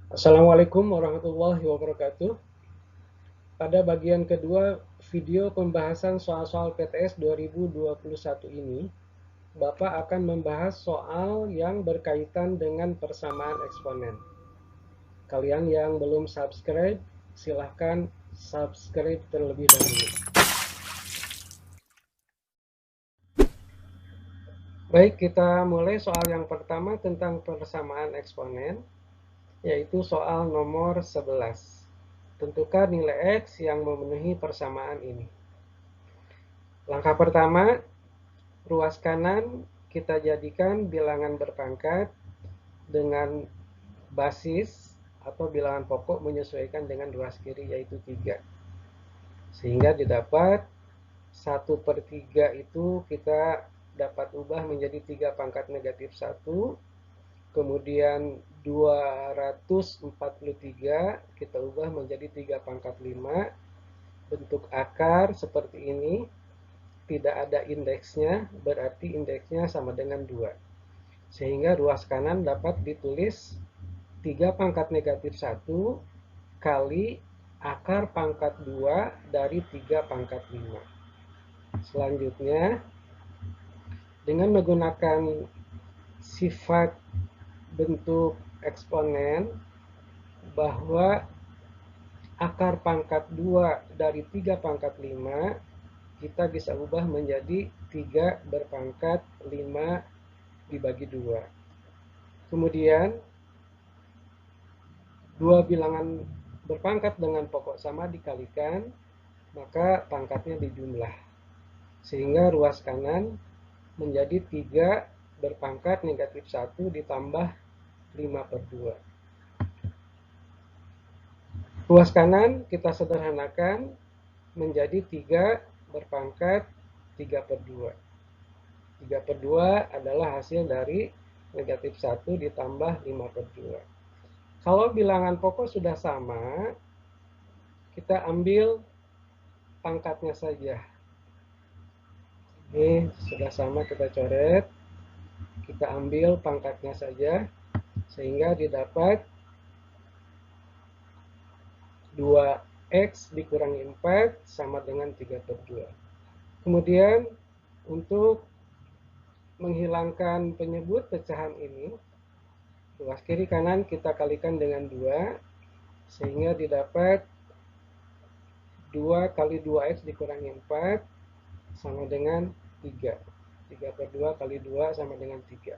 Assalamualaikum warahmatullahi wabarakatuh. Pada bagian kedua video pembahasan soal-soal PTS 2021 ini, Bapak akan membahas soal yang berkaitan dengan persamaan eksponen. Kalian yang belum subscribe, silahkan subscribe terlebih dahulu. Baik, kita mulai soal yang pertama tentang persamaan eksponen, yaitu soal nomor 11. Tentukan nilai X yang memenuhi persamaan ini. Langkah pertama, ruas kanan kita jadikan bilangan berpangkat dengan basis atau bilangan pokok menyesuaikan dengan ruas kiri, yaitu 3. Sehingga didapat 1/3 itu kita dapat ubah menjadi 3 pangkat negatif 1. Kemudian 243 kita ubah menjadi 3 pangkat 5. Bentuk akar seperti ini. Tidak ada indeksnya, berarti indeksnya sama dengan 2. Sehingga ruas kanan dapat ditulis 3 pangkat negatif 1 kali akar pangkat 2 dari 3 pangkat 5. Selanjutnya, dengan menggunakan sifat bentuk eksponen, bahwa akar pangkat 2 dari 3 pangkat 5 kita bisa ubah menjadi 3 berpangkat 5 dibagi 2. Kemudian, dua bilangan berpangkat dengan pokok sama dikalikan, maka pangkatnya dijumlah. Sehingga ruas kanan menjadi 3 berpangkat negatif 1 ditambah 5/2. Ruas kanan kita sederhanakan menjadi 3 berpangkat 3/2. 3/2 adalah hasil dari negatif 1 ditambah 5/2. Kalau bilangan pokok sudah sama, kita ambil pangkatnya saja. Ini sudah sama, kita coret. Kita ambil pangkatnya saja, sehingga didapat 2x dikurangi 4 sama dengan 3/2. Kemudian, untuk menghilangkan penyebut pecahan ini, ruas kiri kanan kita kalikan dengan 2, sehingga didapat 2 kali 2x dikurangi 4 sama dengan 3. 3/2 kali 2 sama dengan 3.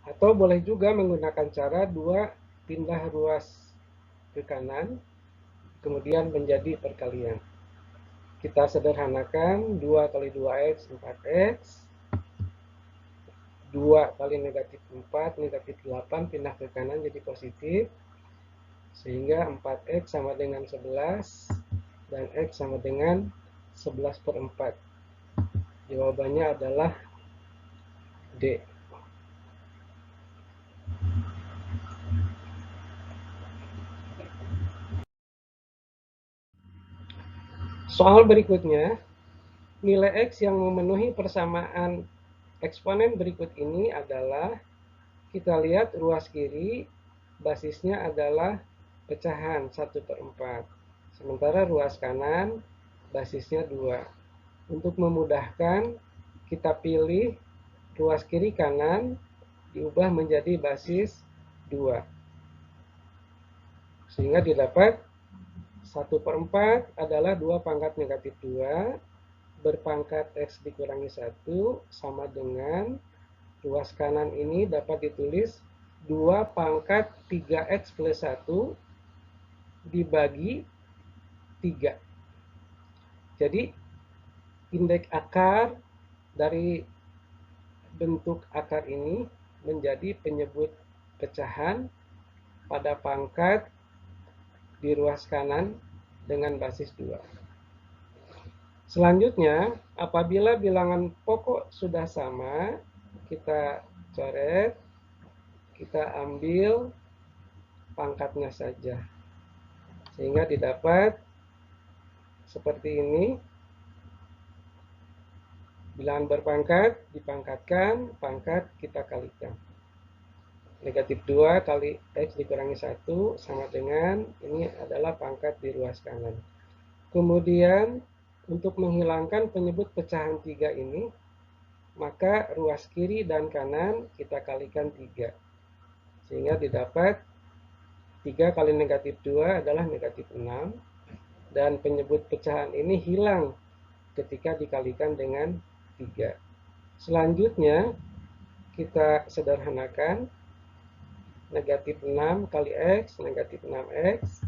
Atau boleh juga menggunakan cara 2 pindah ruas ke kanan, kemudian menjadi perkalian. Kita sederhanakan, 2 kali 2x 4x, 2 kali negatif 4, negatif 8 pindah ke kanan jadi positif, sehingga 4x sama dengan 11 dan x sama dengan 11/4. Jawabannya adalah D. Soal berikutnya, nilai X yang memenuhi persamaan eksponen berikut ini adalah, kita lihat ruas kiri, basisnya adalah pecahan 1/4. Sementara ruas kanan, basisnya 2. Untuk memudahkan, kita pilih ruas kiri kanan diubah menjadi basis 2. Sehingga didapat 1/4 adalah 2 pangkat negatif 2 berpangkat X dikurangi 1 sama dengan ruas kanan ini dapat ditulis 2 pangkat 3x plus 1 dibagi 3. Jadi indeks akar dari bentuk akar ini menjadi penyebut pecahan pada pangkat di ruas kanan dengan basis 2. Selanjutnya, apabila bilangan pokok sudah sama, kita coret, kita ambil pangkatnya saja. Sehingga didapat seperti ini. Bilangan berpangkat dipangkatkan, pangkat kita kalikan. Negatif 2 kali X dikurangi 1 sama dengan, ini adalah pangkat di ruas kanan. Kemudian, untuk menghilangkan penyebut pecahan 3 ini, maka ruas kiri dan kanan kita kalikan 3. Sehingga didapat 3 kali negatif 2 adalah negatif 6. Dan penyebut pecahan ini hilang ketika dikalikan dengan 3. Selanjutnya, kita sederhanakan. Negatif 6 kali X, negatif 6X.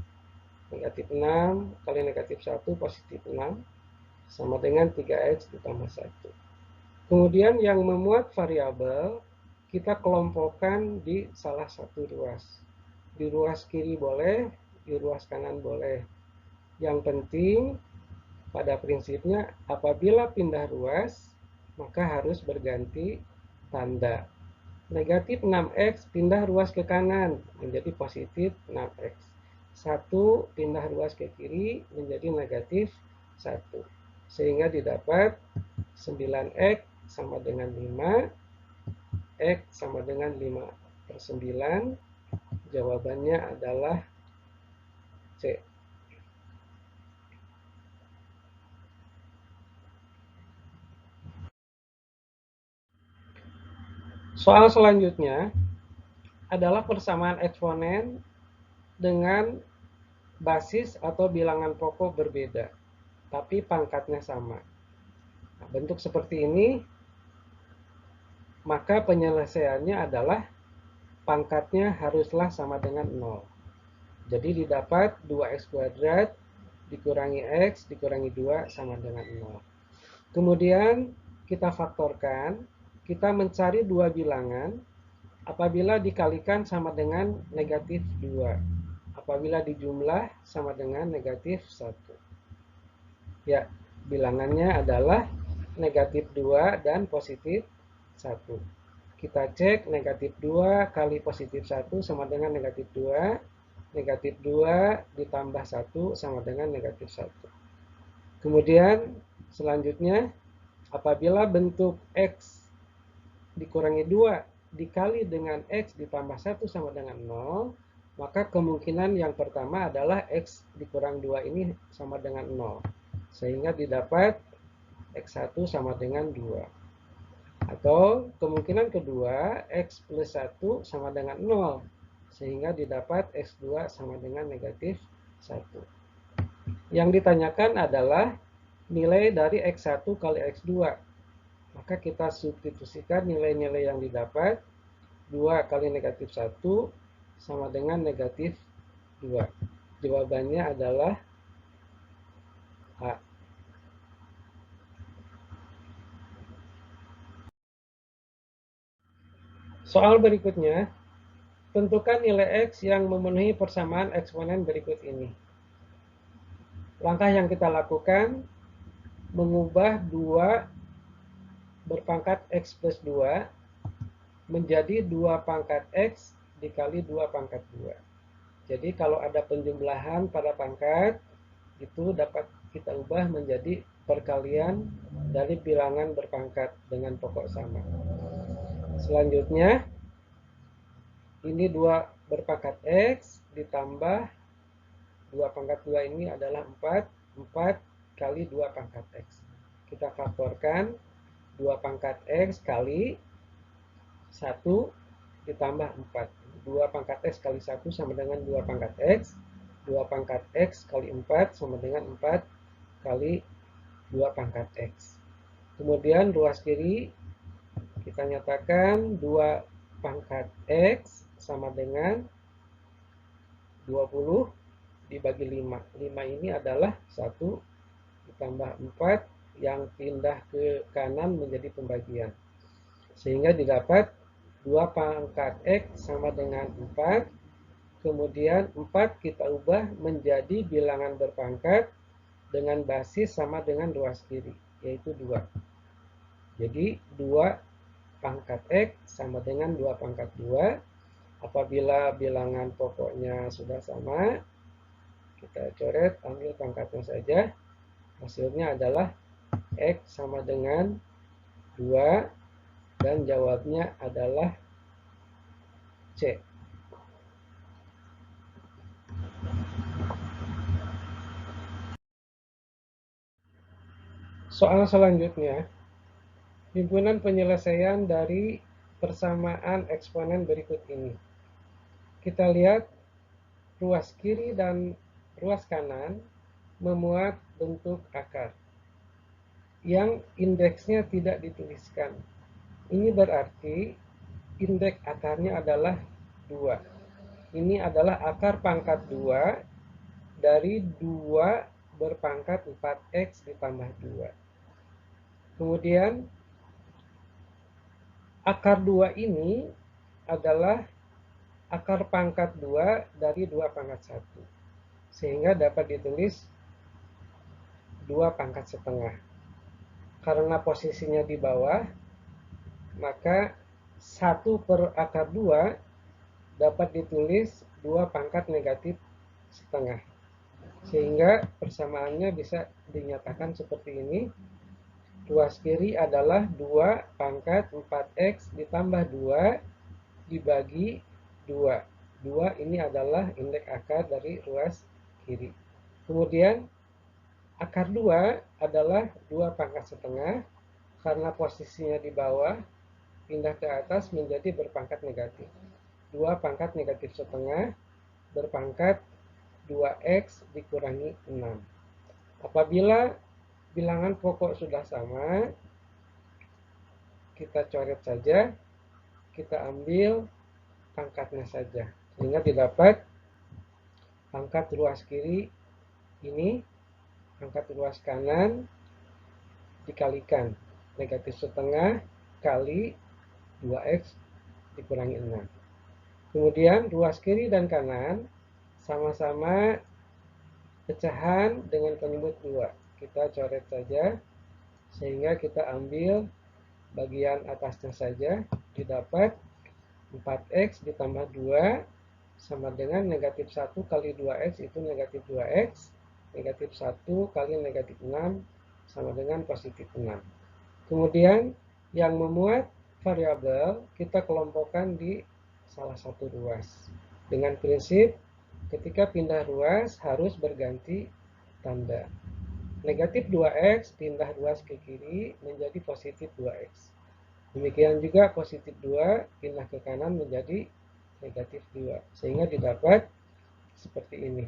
Negatif 6 kali negatif 1, positif 6. Sama dengan 3X ditambah 1. Kemudian yang memuat variabel, kita kelompokkan di salah satu ruas. Di ruas kiri boleh, di ruas kanan boleh. Yang penting, pada prinsipnya, apabila pindah ruas, maka harus berganti tanda. Negatif 6X pindah ruas ke kanan menjadi positif 6X. 1 pindah ruas ke kiri menjadi negatif 1. Sehingga didapat 9X sama dengan 5. X sama dengan 5/9. Jawabannya adalah C. Soal selanjutnya adalah persamaan eksponen dengan basis atau bilangan pokok berbeda, tapi pangkatnya sama. Nah, bentuk seperti ini, maka penyelesaiannya adalah pangkatnya haruslah sama dengan 0. Jadi didapat 2x kuadrat dikurangi x dikurangi 2 sama dengan 0. Kemudian kita faktorkan, kita mencari dua bilangan apabila dikalikan sama dengan negatif 2. Apabila dijumlah sama dengan negatif 1. Ya, bilangannya adalah negatif 2 dan positif 1. Kita cek negatif 2 kali positif 1 sama dengan negatif 2. Negatif 2 ditambah 1 sama dengan negatif 1. Kemudian selanjutnya, apabila bentuk X dikurangi 2 dikali dengan X ditambah 1 sama dengan 0, maka kemungkinan yang pertama adalah X dikurang 2 ini sama dengan 0. Sehingga didapat X1 sama dengan 2. Atau kemungkinan kedua, X plus 1 sama dengan 0. Sehingga didapat X2 sama dengan negatif 1. Yang ditanyakan adalah nilai dari X1 kali X2. Maka kita substitusikan nilai-nilai yang didapat. 2 kali negatif 1 sama dengan negatif 2. Jawabannya adalah A. Soal berikutnya, tentukan nilai X yang memenuhi persamaan eksponen berikut ini. Langkah yang kita lakukan, mengubah 2 berpangkat X plus 2 menjadi 2 pangkat X dikali 2 pangkat 2. Jadi kalau ada penjumlahan pada pangkat, itu dapat kita ubah menjadi perkalian dari bilangan berpangkat dengan pokok sama. Selanjutnya, ini 2 berpangkat X ditambah 2 pangkat 2 ini adalah 4. 4 kali 2 pangkat X. Kita faktorkan 2 pangkat X kali 1 ditambah 4. 2 pangkat X kali 1 sama dengan 2 pangkat X. 2 pangkat X kali 4 sama dengan 4 kali 2 pangkat X. Kemudian ruas kiri kita nyatakan 2 pangkat X sama dengan 20 dibagi 5. 5 ini adalah 1 ditambah 4 yang pindah ke kanan menjadi pembagian. Sehingga didapat 2 pangkat X sama dengan 4. Kemudian 4 kita ubah menjadi bilangan berpangkat dengan basis sama dengan ruas kiri, yaitu 2. Jadi 2 pangkat X sama dengan 2 pangkat 2. Apabila bilangan pokoknya sudah sama, kita coret, ambil pangkatnya saja. Hasilnya adalah X sama dengan 2 dan jawabnya adalah C. Soal selanjutnya, himpunan penyelesaian dari persamaan eksponen berikut ini. Kita lihat ruas kiri dan ruas kanan memuat bentuk akar yang indeksnya tidak dituliskan. Ini berarti indeks akarnya adalah 2. Ini adalah akar pangkat 2 dari 2 berpangkat 4x ditambah 2. Kemudian akar 2 ini adalah akar pangkat 2 dari 2 pangkat 1. Sehingga dapat ditulis 2 pangkat setengah. Karena posisinya di bawah, maka 1 per akar 2 dapat ditulis 2 pangkat negatif setengah. Sehingga persamaannya bisa dinyatakan seperti ini. Ruas kiri adalah 2 pangkat 4x ditambah 2 dibagi 2. 2 ini adalah indeks akar dari ruas kiri. Kemudian akar 2 adalah 2 pangkat setengah. Karena posisinya di bawah, pindah ke atas menjadi berpangkat negatif. 2 pangkat negatif setengah berpangkat 2x dikurangi 6. Apabila bilangan pokok sudah sama, kita coret saja, kita ambil pangkatnya saja. Sehingga didapat pangkat ruas kiri ini, pangkat ruas kanan dikalikan. Negatif setengah kali 2x dikurangi 6. Kemudian ruas kiri dan kanan sama-sama pecahan dengan penyebut 2. Kita coret saja, sehingga kita ambil bagian atasnya saja, didapat 4x ditambah 2 sama dengan negatif 1 kali 2x itu negatif 2x, negatif 1 kali negatif 6 sama dengan positif 6. Kemudian yang memuat variabel kita kelompokkan di salah satu ruas. Dengan prinsip ketika pindah ruas harus berganti tanda. Negatif 2x pindah ruas ke kiri menjadi positif 2x. Demikian juga positif 2 pindah ke kanan menjadi negatif 2. Sehingga didapat seperti ini.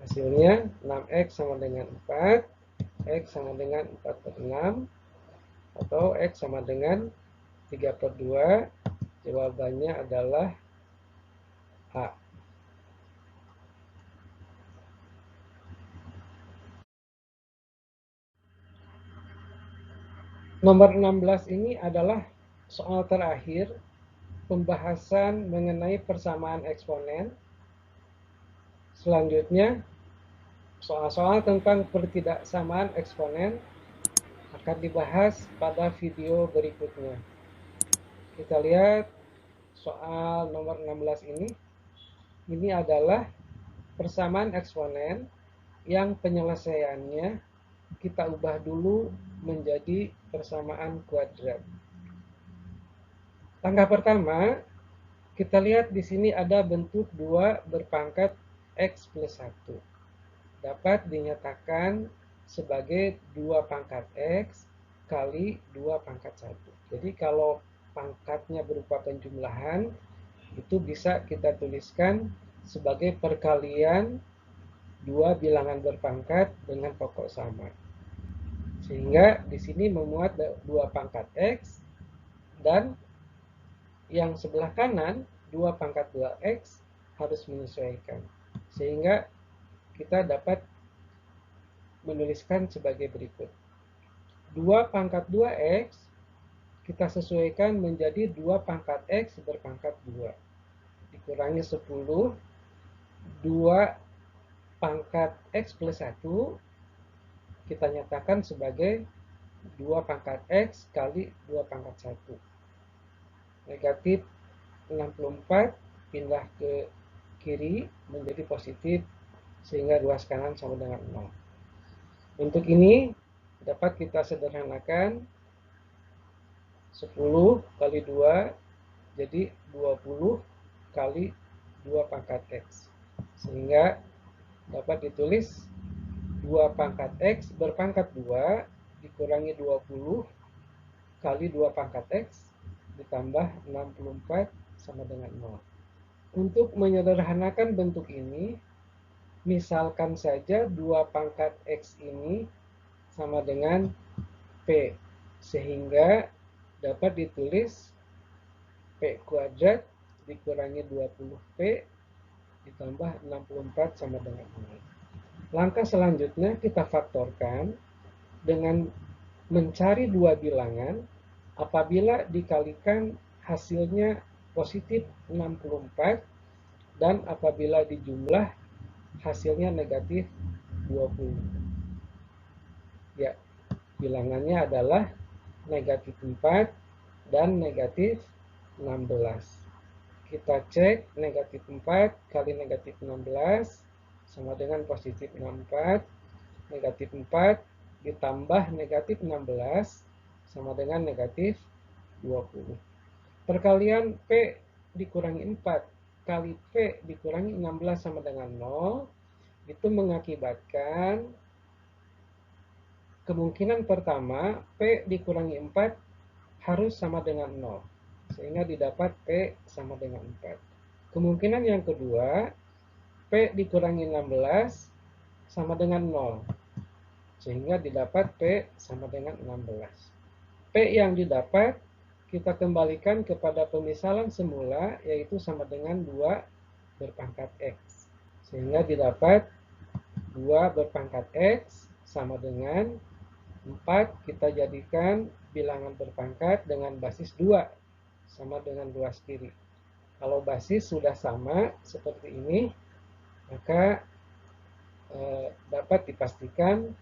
Hasilnya 6x sama dengan 4, x sama dengan 4 per 6, atau x sama dengan 3 per 2. Jawabannya adalah A. Nomor 16 ini adalah soal terakhir pembahasan mengenai persamaan eksponen. Selanjutnya, soal-soal tentang pertidaksamaan eksponen akan dibahas pada video berikutnya. Kita lihat soal nomor 16 ini. Ini adalah persamaan eksponen yang penyelesaiannya kita ubah dulu menjadi persamaan kuadrat. Langkah pertama, kita lihat di sini ada bentuk 2 berpangkat x plus 1. Dapat dinyatakan sebagai 2 pangkat x kali 2 pangkat 1. Jadi kalau pangkatnya berupa penjumlahan, itu bisa kita tuliskan sebagai perkalian 2 bilangan berpangkat dengan pokok sama. Sehingga di sini memuat 2 pangkat x dan yang sebelah kanan 2 pangkat 2x harus menyesuaikan. Sehingga kita dapat menuliskan sebagai berikut. 2 pangkat 2x kita sesuaikan menjadi 2 pangkat x berpangkat 2. Dikurangi 10, 2 pangkat x plus 1 kita nyatakan sebagai 2 pangkat x kali 2 pangkat 1. Negatif 64 pindah ke kiri menjadi positif sehingga ruas kanan sama dengan 0. Untuk ini dapat kita sederhanakan 10 kali 2 jadi 20 kali 2 pangkat X. Sehingga dapat ditulis 2 pangkat X berpangkat 2 dikurangi 20 kali 2 pangkat X ditambah 64 sama dengan 0. Untuk menyederhanakan bentuk ini, misalkan saja 2 pangkat X ini sama dengan P, sehingga dapat ditulis P kuadrat dikurangi 20P ditambah 64 sama dengan 0. Langkah selanjutnya kita faktorkan dengan mencari dua bilangan apabila dikalikan hasilnya positif 64 dan apabila dijumlah hasilnya negatif 20. Ya, bilangannya adalah negatif 4 dan negatif 16. Kita cek negatif 4 kali negatif 16 sama dengan positif 64. Negatif 4 ditambah negatif 16 sama dengan negatif 20. Perkalian P dikurangi 4 kali P dikurangi 16 sama dengan 0 itu mengakibatkan kemungkinan pertama P dikurangi 4 harus sama dengan 0. Sehingga didapat P sama dengan 4. Kemungkinan yang kedua, P dikurangi 16 sama dengan 0. Sehingga didapat P sama dengan 16. P yang didapat kita kembalikan kepada pemisalan semula, yaitu sama dengan 2 berpangkat X. Sehingga didapat 2 berpangkat X sama dengan 4 kita jadikan bilangan berpangkat dengan basis 2 sama dengan ruas kiri. Kalau basis sudah sama seperti ini, maka dapat dipastikan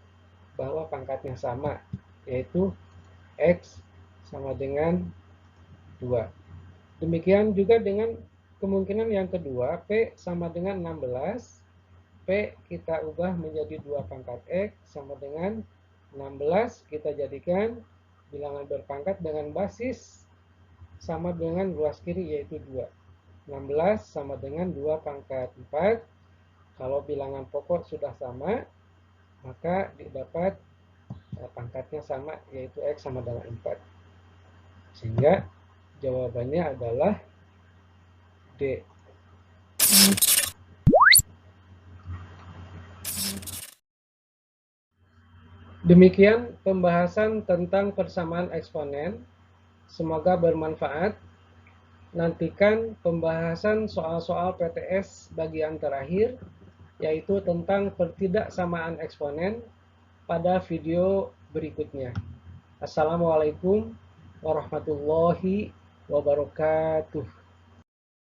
bahwa pangkatnya sama, yaitu X sama dengan 2. Demikian juga dengan kemungkinan yang kedua, P sama dengan 16. P kita ubah menjadi 2 pangkat X sama dengan 16 kita jadikan bilangan berpangkat dengan basis sama dengan ruas kiri yaitu 2. 16 sama dengan 2 pangkat 4. Kalau bilangan pokok sudah sama, maka didapat pangkatnya sama yaitu X sama dengan 4. Sehingga jawabannya adalah D. Demikian pembahasan tentang persamaan eksponen. Semoga bermanfaat. Nantikan pembahasan soal-soal PTS bagian terakhir, yaitu tentang pertidaksamaan eksponen pada video berikutnya. Assalamualaikum warahmatullahi wabarakatuh.